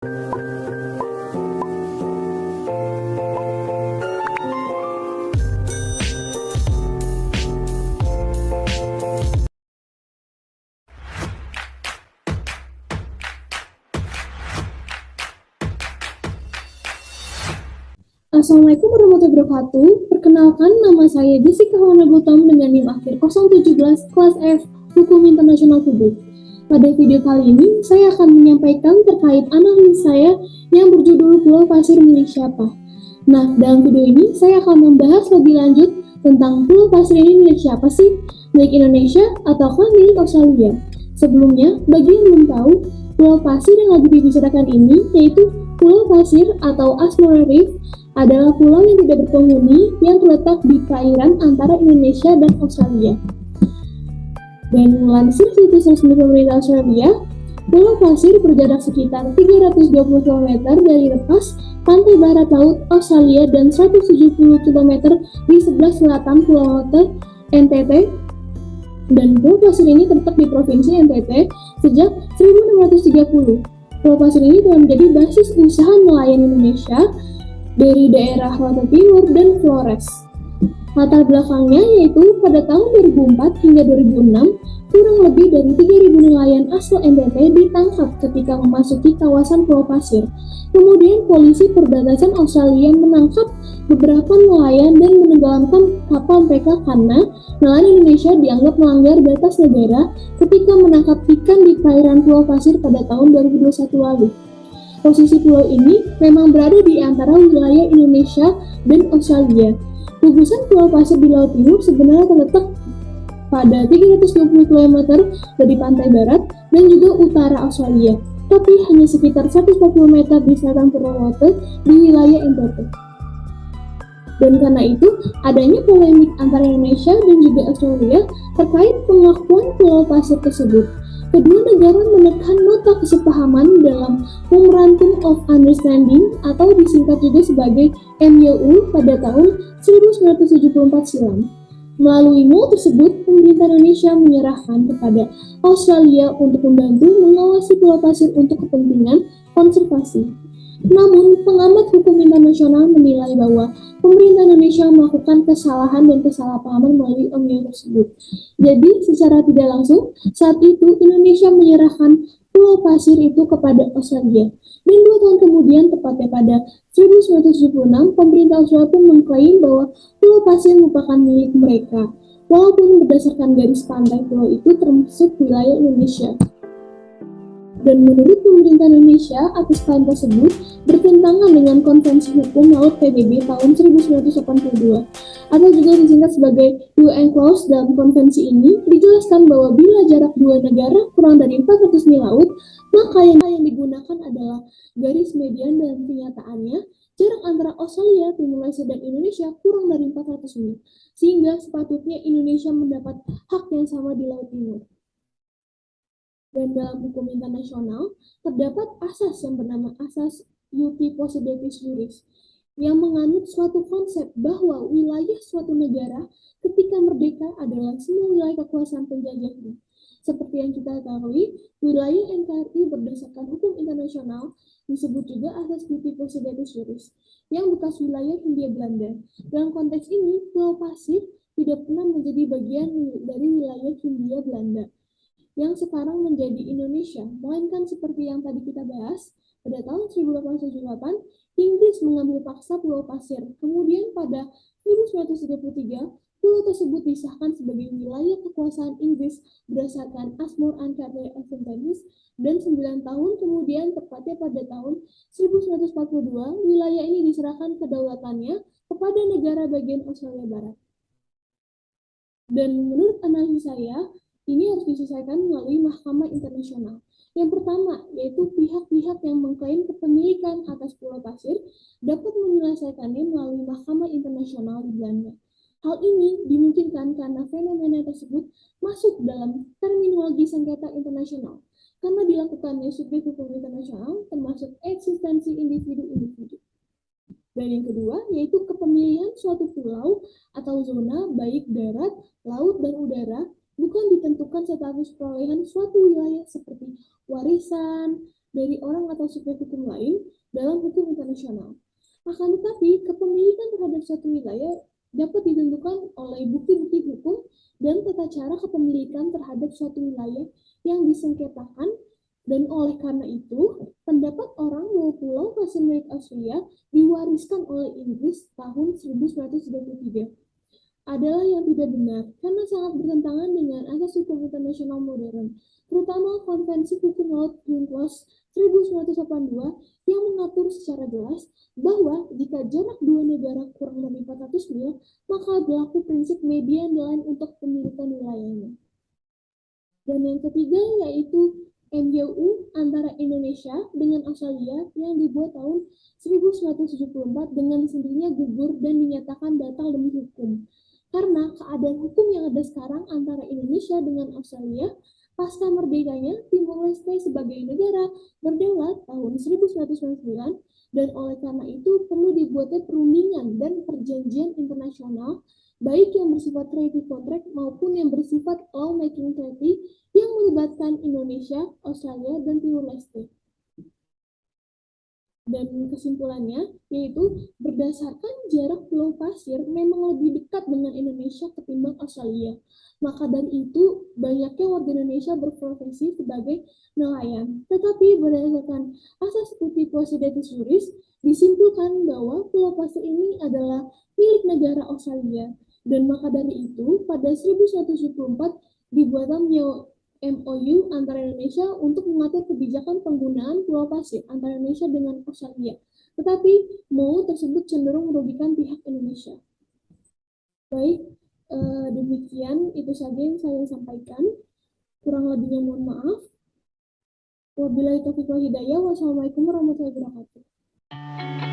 Assalamualaikum warahmatullahi wabarakatuh. Perkenalkan, nama saya Jessica Hawana Gautam dengan NIM akhir 017 kelas F Hukum Internasional Publik. Pada video kali ini, saya akan menyampaikan terkait analis saya yang berjudul Pulau Pasir milik siapa. Nah, dalam video ini, saya akan membahas lebih lanjut tentang Pulau Pasir ini milik siapa sih? Milik Indonesia ataukah milik Australia? Sebelumnya, bagi yang belum tahu, Pulau Pasir yang lagi dibicarakan ini yaitu Pulau Pasir atau Asmara Reef adalah pulau yang tidak berpenghuni yang terletak di perairan antara Indonesia dan Australia. Dan melansir situs resmi pemerintah Australia, Pulau Pasir berjarak sekitar 320 km dari lepas pantai barat laut Australia dan 170 km di sebelah selatan Pulau NTT. Dan Pulau Pasir ini terletak di Provinsi NTT sejak 1630. Pulau Pasir ini telah menjadi basis usaha nelayan Indonesia dari daerah Laut Timur dan Flores. Latar belakangnya yaitu pada tahun 2004 hingga 2006, kurang lebih dari 3.000 nelayan asal NTT ditangkap ketika memasuki kawasan Pulau Pasir. Kemudian polisi perbatasan Australia menangkap beberapa nelayan dan menenggelamkan kapal mereka karena nelayan Indonesia dianggap melanggar batas negara ketika menangkap ikan di perairan Pulau Pasir pada tahun 2021 lalu. Posisi pulau ini memang berada di antara wilayah Indonesia dan Australia. Gugusan Pulau Pasir di Laut Timur sebenarnya terletak pada 320 km dari pantai barat dan juga utara Australia, tapi hanya sekitar 140 meter di selatan Pulau di wilayah NTT. Dan karena itu, adanya polemik antara Indonesia dan juga Australia terkait pengakuan Pulau Pasir tersebut. Kedua negara menekan nota kesepahaman dalam Memorandum of Understanding atau disingkat juga sebagai MOU pada tahun 1974 silam. Melalui MOU tersebut, pemerintah Indonesia menyerahkan kepada Australia untuk membantu mengawasi Pulau Pasir untuk kepentingan konservasi. Namun, pengamat hukum internasional menilai bahwa pemerintah Indonesia melakukan kesalahan dan kesalahpahaman melalui MOU tersebut. Jadi, secara tidak langsung, saat itu Indonesia menyerahkan Pulau Pasir itu kepada Australia. Dan 2 tahun kemudian, tepatnya pada 1976, pemerintah Australia pun mengklaim bahwa Pulau Pasir merupakan milik mereka, walaupun berdasarkan garis pantai pulau itu termasuk wilayah Indonesia. Dan menurut pemerintah Indonesia, atas klaim tersebut bertentangan dengan Konvensi Hukum Laut PBB tahun 1982 atau juga disingkat sebagai UN Clause. Dalam konvensi ini dijelaskan bahwa bila jarak dua negara kurang dari 400 mil laut, maka yang digunakan adalah garis median. Dan kenyataannya jarak antara Australia, Timur Leste, dan Indonesia kurang dari 400 mil, sehingga sepatutnya Indonesia mendapat hak yang sama di Laut Timur. Dan dalam hukum internasional, terdapat asas yang bernama asas Iuti Possidetis Juris, yang menganut suatu konsep bahwa wilayah suatu negara ketika merdeka adalah semua wilayah kekuasaan penjajahnya. Seperti yang kita ketahui, wilayah NKRI berdasarkan hukum internasional disebut juga asas Iuti Possidetis Juris, yang bekas wilayah Hindia Belanda. Dalam konteks ini, Pulau Pasir tidak pernah menjadi bagian dari wilayah Hindia Belanda yang sekarang menjadi Indonesia, melainkan seperti yang tadi kita bahas, pada tahun 1878, Inggris mengambil paksa Pulau Pasir. Kemudian pada 1933, pulau tersebut disahkan sebagai wilayah kekuasaan Inggris berdasarkan Ashmore and Carter Advantages, dan 9 tahun kemudian, tepatnya pada tahun 1942, wilayah ini diserahkan kedaulatannya kepada negara bagian Australia Barat. Dan menurut analisis saya, ini harus diselesaikan melalui Mahkamah Internasional. Yang pertama, yaitu pihak-pihak yang mengklaim kepemilikan atas Pulau Pasir dapat menyelesaikannya melalui Mahkamah Internasional di Belanda. Hal ini dimungkinkan karena fenomena tersebut masuk dalam terminologi sengketa internasional, karena dilakukannya subjek hukum internasional termasuk eksistensi individu-individu. Dan yang kedua, yaitu kepemilikan suatu pulau atau zona baik darat, laut, dan udara bukan ditentukan status perolehan suatu wilayah seperti warisan, dari orang atau subjek hukum lain dalam hukum internasional. Akan tetapi, kepemilikan terhadap suatu wilayah dapat ditentukan oleh bukti-bukti hukum dan tata cara kepemilikan terhadap suatu wilayah yang disengketakan, dan oleh karena itu, pendapat orang bahwa Pulau Pasir milik Australia diwariskan oleh Inggris tahun 1933 adalah yang tidak benar karena sangat bertentangan dengan asas hukum internasional modern, terutama Konvensi Hukum Laut UNCLOS 1982 yang mengatur secara jelas bahwa jika jarak dua negara kurang dari 400 mil, maka berlaku prinsip median line untuk pemilikan wilayahnya. Dan yang ketiga yaitu MOU antara Indonesia dengan Australia yang dibuat tahun 1974 dengan sendirinya gugur dan dinyatakan batal demi hukum. Karena keadaan hukum yang ada sekarang antara Indonesia dengan Australia pasca merdekanya Timor Leste sebagai negara berdaulat tahun 1999, dan oleh karena itu perlu dibuatnya perundingan dan perjanjian internasional baik yang bersifat treaty contract maupun yang bersifat lawmaking treaty yang melibatkan Indonesia, Australia, dan Timor Leste. Dan kesimpulannya yaitu berdasarkan jarak Pulau Pasir memang lebih dekat dengan Indonesia ketimbang Australia. Maka dari itu banyaknya warga Indonesia berprofesi sebagai nelayan. Tetapi berdasarkan asas uti possidetis juris disimpulkan bahwa Pulau Pasir ini adalah milik negara Australia. Dan maka dari itu pada 1974 dibuatlah MOU antara Indonesia untuk mengatur kebijakan penggunaan Pulau Pasir antara Indonesia dengan Australia. Tetapi MOU tersebut cenderung merugikan pihak Indonesia. Baik, demikian itu saja yang saya sampaikan. Kurang lebihnya mohon maaf. Wabillahi taufiq wal hidayah. Wassalamualaikum warahmatullahi wabarakatuh.